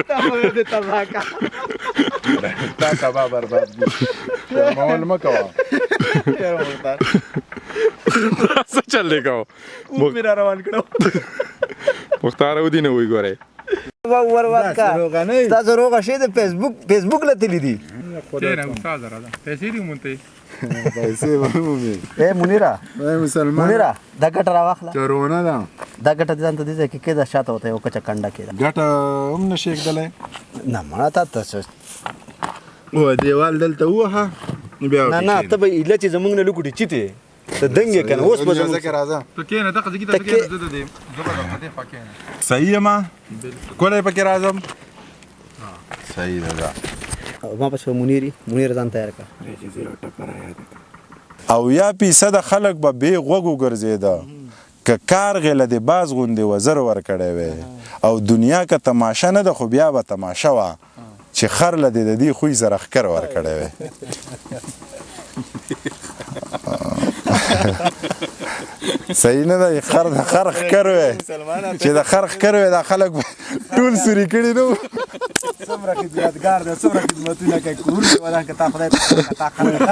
تبا دې تبا کا تا تبا برباد دي مول مکوا یار مختار څه چل دی کوو او میرا روان کړو مختار ودی نه وی ګورئ ور کا تاسو روغه شي د فیسبوک لته دي کېنه استاد راځه پیسې دي مونته پیسې ومومي اے منیرا مسلمان منیرا دا ګټه راواخله چرونه ده دا ګټه ځان ته دي چې کېدا شاته وته یو کچا کنده کېدا ګټه هم نشي کېدلی نه مړه تاسو و دیوال دلته وها بیا نه ته به اله چې زمونږ نه لګوډي چیته ته دنګ کنه اوس په زمونږ ځکه راځه ته کېنه دغه ځکه ته کېنه زده دې زبر ته پکې صحیح ما کولای پکې راځم صحیح ده ما پس منیر ځان تیار کا او یا پیسه د خلک به بې غوږو ګرځېده که کار غله د باز غوندې وزر ورکړی وی او دنیا که تماشه نه ده خو بیا به تماشه وه چې خر له د دې خوی سره ښکر ورکړی وی صحیح نه ده خر د خر ښکر وی چې د خر ښکر وی دا خلک ټول سوري کړي نو څومره خدمتګار دی څومره خدمتونه کوي کور دی ولا که تا خدای تا خلک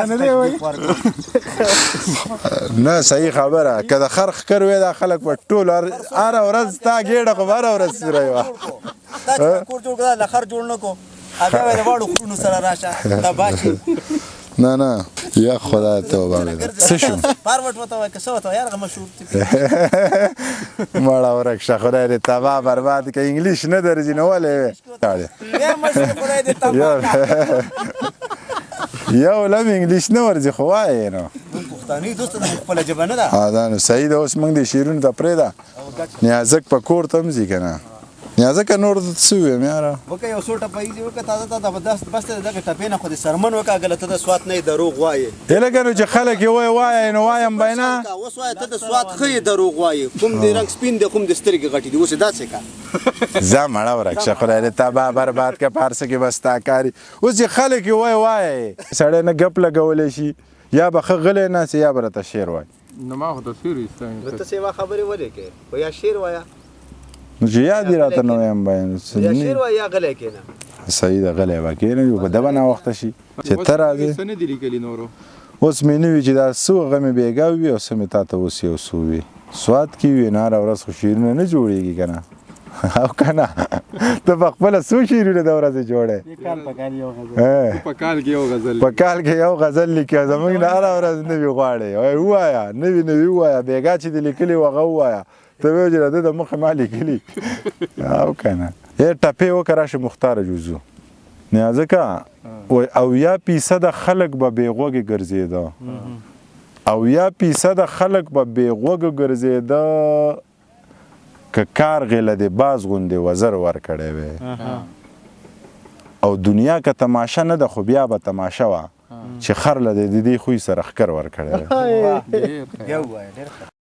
نه صحیح خبره که د خر ښکر وی دا خلک به ټول هره ورځ تا ګېډه خو به هره ورځ سوری وه تا چې کور جوړ کړه لخر جوړ نه کو هغه د واړو خورونو سره راشه دا باشي نه یا خدای توبه مې ده څه شو فاروټ وته وای که څه وته یار مشهور دی مړه ورک شه خدای دې تباه برباد که انګلیش نه درځي نو ولې یا مشهور خدای دې تباه یو لم انګلیش نه ورځي خو وایې نو پښتاني دوست د خپل ژبه نه ده دا نو صحیح ده اوس موږ دې شیرونو ته پرېږده نیازک په کور ته هم ځي که نه نیازکه نور څه ویم یاره وکه یو څو ټپه یې وکه تازه بس دغه ټپې نه خو د سرمن وکه غلطه د سوات نه دروغ وایي لکه نو چې خلک یې وایي نو وایم به نه اوس وایي ته د سوات ښه دروغ وایي کوم د رنګ سپین دی کوم د سترګې غټې دي اوس داسې کا ځه مړه ورک شه خدای دې تباه برباد که په هر څه کې بس تا کاري اوس چې خلک یې وایي سړی نه ګپ لګولی شي یا به ښه غلی ناست یا به راته شعر وایي نو ما خو تصویر ایسته ته سیوا خبرې ولې کې خو یا شعر وایه نو چې یاد یې راته نه وایم بیان یا شعر وایه یا غلی کېنه صحیح ده غلی به کېنه په ده به ناوخته شي چې ته راځې څه نه دي لیکلي نورو اوس مې نه وي چې دا څه هغه مې بېګا وي او څه مې تا ته اوس یو څه وي سوات کې وي نو هره ورځ خو شعرونه نه جوړېږي که نه او که نه ته په خپله څو شعرونه د ورځې جوړی په کال کې یو غزل لیکي زموږ نه هره ورځ نوي غواړې ووایه نوي ووایه بېګا چې دې لیکلي وو هغه ووایه ته ویل چې د مخې ما لیکلي او که نه ټپې وکړه راشي مختاره جوزو ځکه اویا فیصده خلک به بې غوږې ګرځېده اویا فیصده خلک به بې غوږه ګرځېده که کار غله د باز غوندې وزر ورکړی وی او دنیا که تماشه نه ده خو بیا به تماشه وه چې خر له د دې خوی سره ښکر ورکړی وی